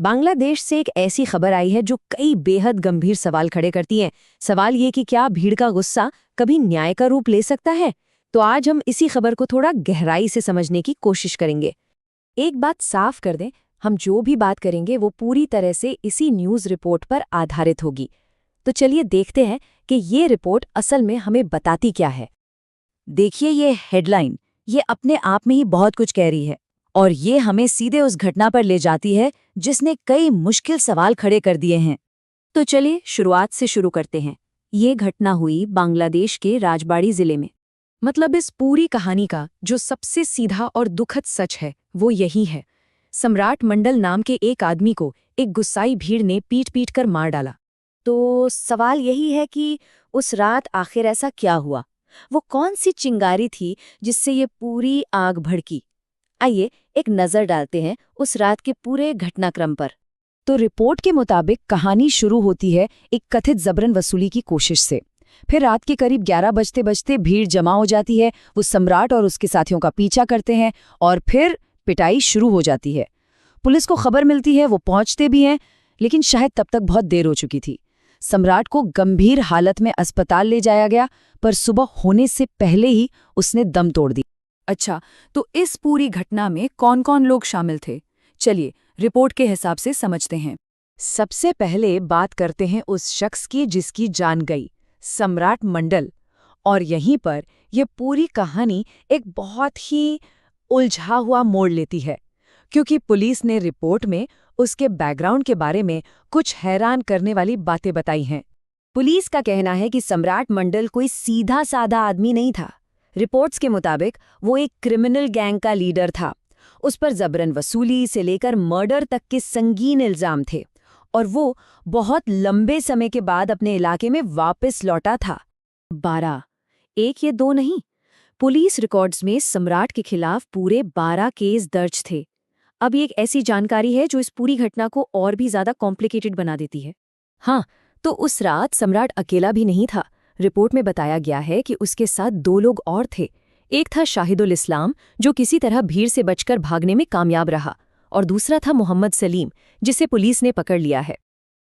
बांग्लादेश से एक ऐसी खबर आई है जो कई बेहद गंभीर सवाल खड़े करती है। सवाल ये कि क्या भीड़ का गुस्सा कभी न्याय का रूप ले सकता है? तो आज हम इसी खबर को थोड़ा गहराई से समझने की कोशिश करेंगे। एक बात साफ कर दें, हम जो भी बात करेंगे वो पूरी तरह से इसी न्यूज़ रिपोर्ट पर आधारित होगी। तो चलिए देखते हैं कि ये रिपोर्ट असल में हमें बताती क्या है। देखिए ये हेडलाइन, ये अपने आप में ही बहुत कुछ कह रही है और ये हमें सीधे उस घटना पर ले जाती है जिसने कई मुश्किल सवाल खड़े कर दिए हैं। तो चलिए शुरुआत से शुरू करते हैं। ये घटना हुई बांग्लादेश के राजबाड़ी जिले में। मतलब इस पूरी कहानी का जो सबसे सीधा और दुखद सच है वो यही है। सम्राट मंडल नाम के एक आदमी को एक गुस्साई भीड़ ने पीट पीट कर मार डाला। तो सवाल यही है कि उस रात आखिर ऐसा क्या हुआ? वो कौन सी चिंगारी थी जिससे ये पूरी आग भड़की? आइए एक नज़र डालते हैं उस रात के पूरे घटनाक्रम पर। तो रिपोर्ट के मुताबिक कहानी शुरू होती है एक कथित जबरन वसूली की कोशिश से। फिर रात के करीब 11 बजते बजते भीड़ जमा हो जाती है। वो सम्राट और उसके साथियों का पीछा करते हैं और फिर पिटाई शुरू हो जाती है। पुलिस को खबर मिलती है, वो पहुंचते भी हैं, लेकिन शायद तब तक बहुत देर हो चुकी थी। सम्राट को गंभीर हालत में अस्पताल ले जाया गया, पर सुबह होने से पहले ही उसने दम तोड़ दी। अच्छा, तो इस पूरी घटना में कौन कौन लोग शामिल थे? चलिए रिपोर्ट के हिसाब से समझते हैं। सबसे पहले बात करते हैं उस शख्स की जिसकी जान गई, सम्राट मंडल। और यहीं पर यह पूरी कहानी एक बहुत ही उलझा हुआ मोड़ लेती है, क्योंकि पुलिस ने रिपोर्ट में उसके बैकग्राउंड के बारे में कुछ हैरान करने वाली बातें बताई हैं। पुलिस का कहना है कि सम्राट मंडल कोई सीधा साधा आदमी नहीं था। रिपोर्ट्स के मुताबिक वो एक क्रिमिनल गैंग का लीडर था। उस पर जबरन वसूली से लेकर मर्डर तक के संगीन इल्जाम थे, और वो बहुत लंबे समय के बाद अपने इलाके में वापस लौटा था। 12, एक ये दो नहीं, पुलिस रिकॉर्ड्स में सम्राट के खिलाफ पूरे 12 केस दर्ज थे। अब ये एक ऐसी जानकारी है जो इस पूरी घटना को और भी ज्यादा कॉम्प्लिकेटेड बना देती है। हाँ, तो उस रात सम्राट अकेला भी नहीं था। रिपोर्ट में बताया गया है कि उसके साथ 2 लोग और थे। एक था शाहिदुल इस्लाम, जो किसी तरह भीड़ से बचकर भागने में कामयाब रहा, और दूसरा था मोहम्मद सलीम, जिसे पुलिस ने पकड़ लिया है।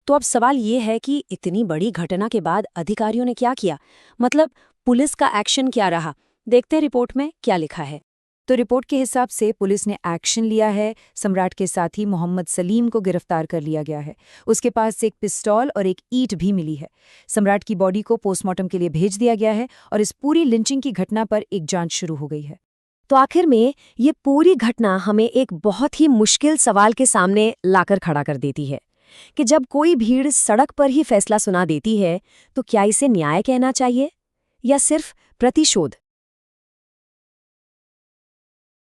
तो अब सवाल ये है कि इतनी बड़ी घटना के बाद अधिकारियों ने क्या किया? मतलब पुलिस का एक्शन क्या रहा? देखते हैं रिपोर्ट में क्या लिखा है। तो रिपोर्ट के हिसाब से पुलिस ने एक्शन लिया है। सम्राट के साथी मोहम्मद सलीम को गिरफ्तार कर लिया गया है। उसके पास एक पिस्तौल और एक ईंट भी मिली है। सम्राट की बॉडी को पोस्टमार्टम के लिए भेज दिया गया है और इस पूरी लिंचिंग की घटना पर एक जांच शुरू हो गई है। तो आखिर में ये पूरी घटना हमें एक बहुत ही मुश्किल सवाल के सामने लाकर खड़ा कर देती है कि जब कोई भीड़ सड़क पर ही फैसला सुना देती है, तो क्या इसे न्याय कहना चाहिए या सिर्फ प्रतिशोध?